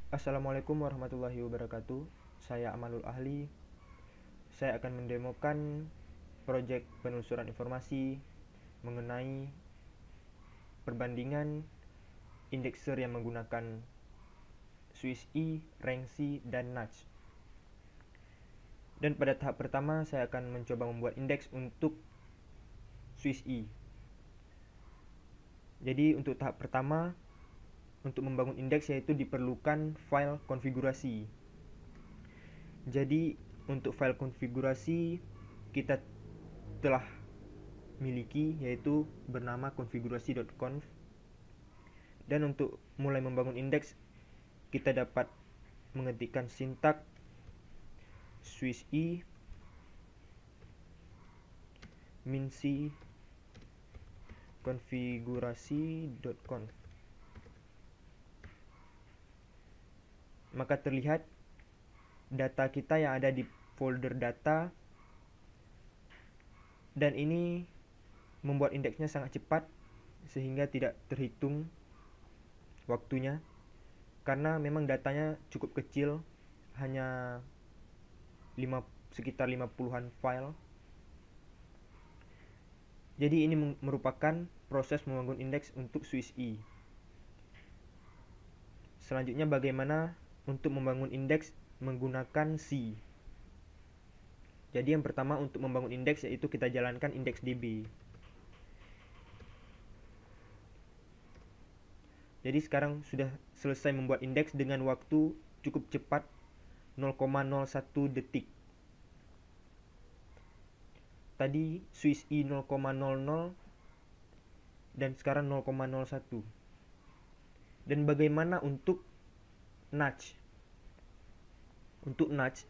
Assalamualaikum warahmatullahi wabarakatuh. Saya Amalul Ahli. Saya akan mendemokan proyek penelusuran informasi mengenai perbandingan indekser yang menggunakan Swiss E, Rengsi, dan Nudge. Dan pada tahap pertama saya akan mencoba membuat indeks untuk Swiss E. Jadi untuk tahap pertama, untuk membangun indeks yaitu diperlukan file konfigurasi. Jadi untuk file konfigurasi kita telah miliki, yaitu bernama konfigurasi.conf. Dan untuk mulai membangun indeks kita dapat mengetikkan sintak Swiss E min-c konfigurasi.conf. Maka terlihat data kita yang ada di folder data, dan ini membuat indeksnya sangat cepat sehingga tidak terhitung waktunya, karena memang datanya cukup kecil, hanya sekitar 50-an file. Jadi ini merupakan proses membangun indeks untuk Swiss E. Selanjutnya bagaimana untuk membangun indeks menggunakan C. Jadi yang pertama untuk membangun indeks yaitu kita jalankan IndexedDB. Jadi sekarang sudah selesai membuat indeks dengan waktu cukup cepat 0,01 detik. Tadi Swiss E 0,00 dan sekarang 0,01. Dan bagaimana untuk Nudge? Untuk Nudge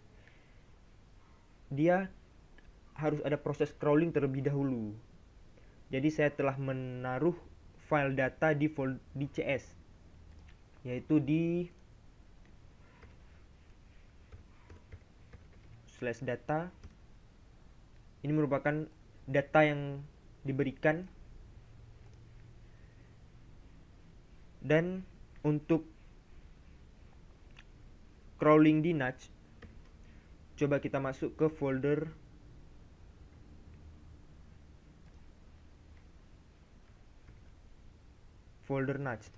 dia harus ada proses crawling terlebih dahulu. Jadi saya telah menaruh file data di CS, yaitu di /data. Ini merupakan data yang diberikan. Dan untuk crawling di Nudge, coba kita masuk ke folder Nudge.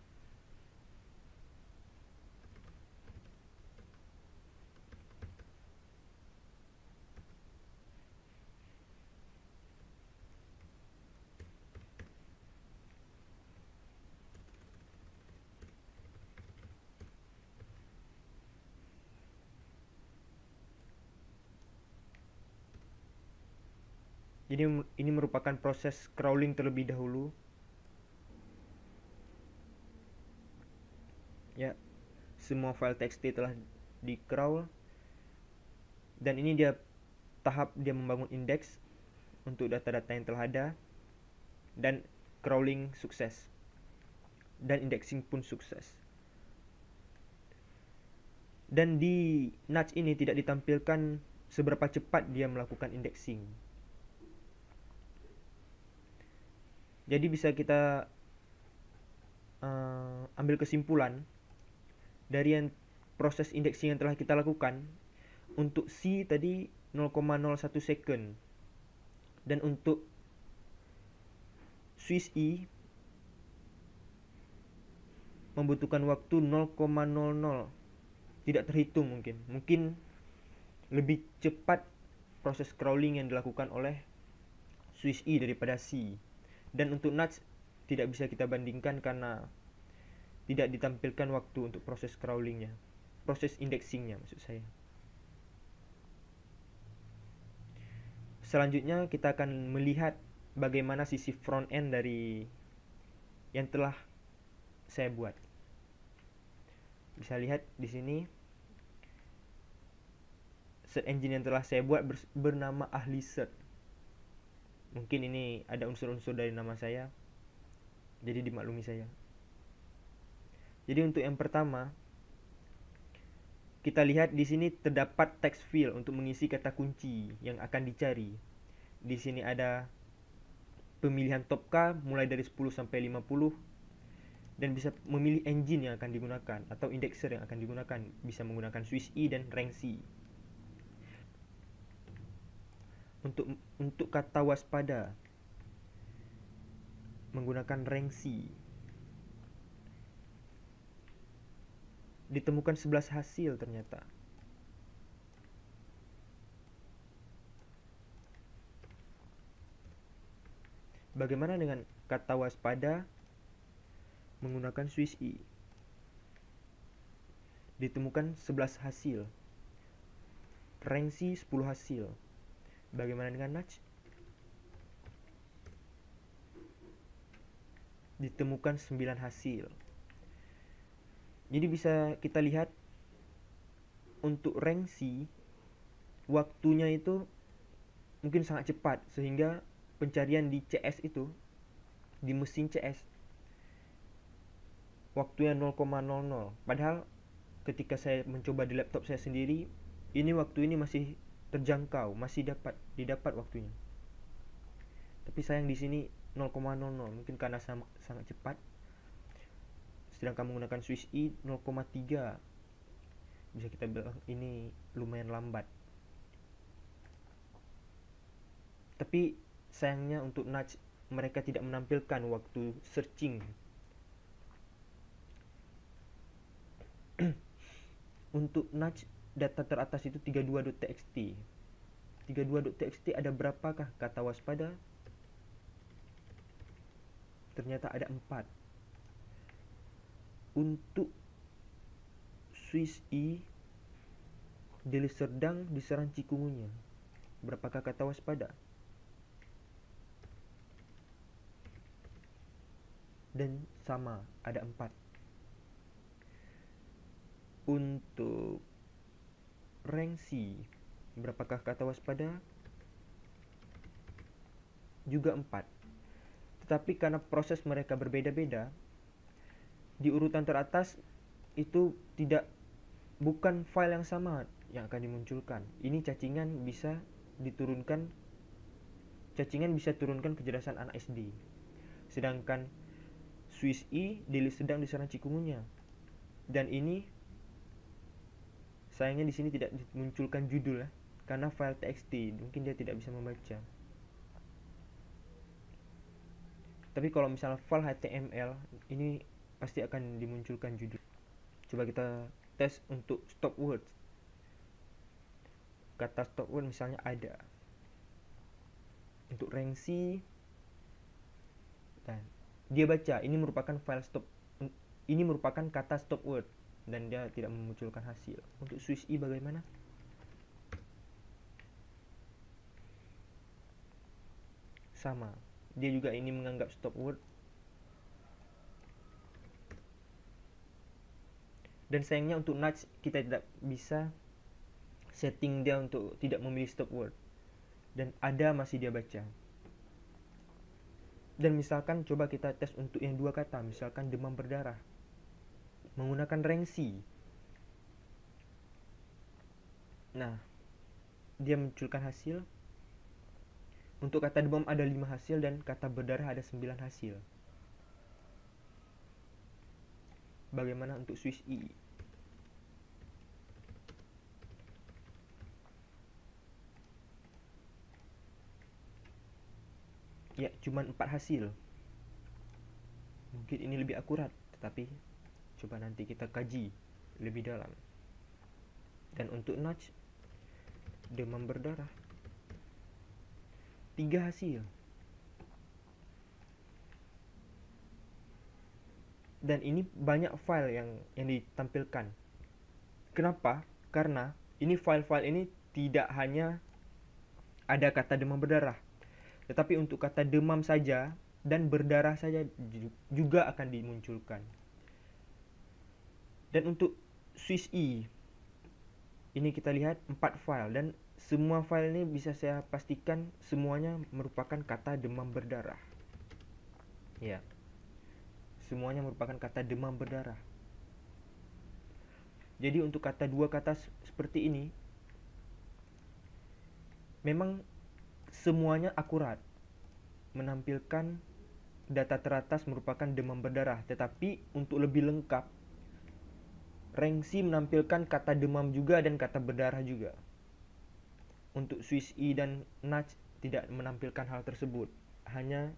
Jadi ini merupakan proses crawling terlebih dahulu. Ya, semua file txt telah di crawl, dan ini dia tahap dia membangun indeks untuk data-data yang telah ada, dan crawling sukses dan indexing pun sukses. Dan di Nudge ini tidak ditampilkan seberapa cepat dia melakukan indexing. Jadi bisa kita ambil kesimpulan dari yang proses indexing yang telah kita lakukan. Untuk C tadi 0,01 second, dan untuk Swiss E membutuhkan waktu 0,00, tidak terhitung. Mungkin lebih cepat proses crawling yang dilakukan oleh Swiss E daripada C. Dan untuk Nudge tidak bisa kita bandingkan karena tidak ditampilkan waktu untuk proses crawlingnya, proses indexingnya maksud saya. Selanjutnya kita akan melihat bagaimana sisi front end dari yang telah saya buat. Bisa lihat di sini search engine yang telah saya buat bernama Ahli Search. Mungkin ini ada unsur-unsur dari nama saya, jadi dimaklumi saya. Jadi untuk yang pertama, kita lihat di sini terdapat text field untuk mengisi kata kunci yang akan dicari. Di sini ada pemilihan top K mulai dari 10 sampai 50. dan bisa memilih engine yang akan digunakan atau indexer yang akan digunakan, bisa menggunakan Swiss E dan Rengsi. Untuk kata waspada menggunakan Rengsi, ditemukan 11 hasil ternyata. Bagaimana dengan kata waspada menggunakan Swiss E? Ditemukan 11 hasil. Rengsi 10 hasil. Bagaimana dengan nudge? Ditemukan 9 hasil. Jadi bisa kita lihat untuk Rengsi waktunya itu mungkin sangat cepat, sehingga pencarian di CS itu, di mesin CS, waktunya 0,00. Padahal ketika saya mencoba di laptop saya sendiri, ini waktu ini masih terjangkau, masih didapat waktunya. Tapi sayang di sini 0,00, mungkin karena sangat cepat. Sedangkan menggunakan Swiss E 0,3, bisa kita bilang ini lumayan lambat. Tapi sayangnya untuk nudge mereka tidak menampilkan waktu searching. Untuk nudge data teratas itu 32.txt. 32.txt ada berapakah kata waspada? Ternyata ada 4. Untuk Swiss E, Deli Serdang diserang Cikungunya, berapakah kata waspada? Dan sama, ada 4. Untuk Rengsi, berapakah kata waspada? Juga 4. Tetapi karena proses mereka berbeda-beda, di urutan teratas itu bukan file yang sama yang akan dimunculkan. Ini cacingan bisa turunkan kecerdasan anak SD. Sedangkan Swiss E sedang diserang Cikungunya. Dan ini sayangnya di sini tidak dimunculkan judul ya, karena file TXT, mungkin dia tidak bisa membaca. Tapi kalau misalnya file HTML, ini pasti akan dimunculkan judul. Coba kita tes untuk stop words. Kata stop word misalnya ada. Untuk Rengsi, dan dia baca, ini merupakan file stop, ini merupakan kata stop word, dan dia tidak memunculkan hasil. Untuk Swiss E bagaimana? Sama, dia juga ini menganggap stop word. Dan sayangnya untuk nudge kita tidak bisa setting dia untuk tidak memilih stop word, dan ada masih dia baca. Dan misalkan coba kita tes untuk yang 2 kata, misalkan demam berdarah, menggunakan Rengsi. Nah, dia munculkan hasil. Untuk kata demam ada 5 hasil, dan kata berdarah ada 9 hasil. Bagaimana untuk Swiss E? Ya, cuma 4 hasil. Mungkin ini lebih akurat, tetapi coba nanti kita kaji lebih dalam. Dan untuk nudge, demam berdarah, 3 hasil. Dan ini banyak file yang ditampilkan. Kenapa? Karena ini file-file ini tidak hanya ada kata demam berdarah, tetapi untuk kata demam saja dan berdarah saja juga akan dimunculkan. Dan untuk Swiss E, ini kita lihat 4 file, dan semua file ini bisa saya pastikan semuanya merupakan kata demam berdarah. Ya, semuanya merupakan kata demam berdarah. Jadi untuk dua kata seperti ini, memang semuanya akurat, menampilkan data teratas merupakan demam berdarah, tetapi untuk lebih lengkap, Rengsi menampilkan kata demam juga dan kata berdarah juga. Untuk Swiss E dan NACH tidak menampilkan hal tersebut, hanya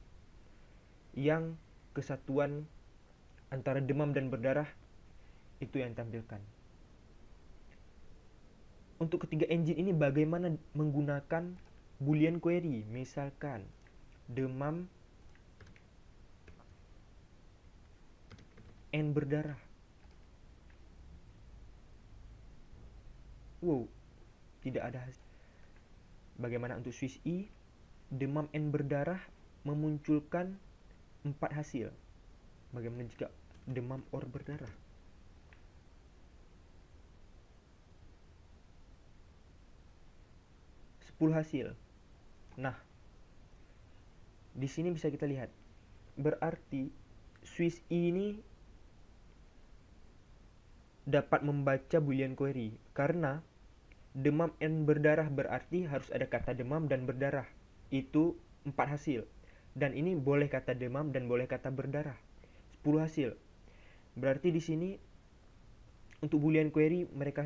yang kesatuan antara demam dan berdarah itu yang tampilkan. Untuk ketiga engine ini bagaimana menggunakan boolean query, misalkan demam N berdarah. Wow, tidak ada hasil. Bagaimana untuk Swiss E, demam N berdarah memunculkan 4 hasil. Bagaimana jika demam OR berdarah? Hasil. Nah, di sini bisa kita lihat. Berarti Swiss E ini dapat membaca boolean query karena demam N berdarah berarti harus ada kata demam dan berdarah. Itu 4 hasil. Dan ini boleh kata demam dan boleh kata berdarah. 10 hasil. Berarti di sini untuk boolean query mereka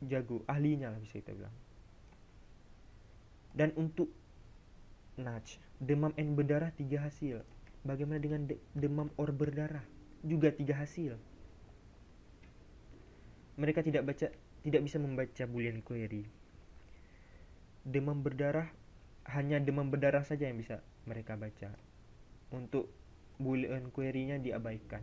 jago, ahlinya lah bisa kita bilang. Dan untuk NACH, demam N berdarah 3 hasil. Bagaimana dengan demam OR berdarah? Juga 3 hasil. Mereka tidak bisa membaca boolean query. Demam berdarah, hanya demam berdarah saja yang bisa mereka baca. Untuk boolean query-nya diabaikan.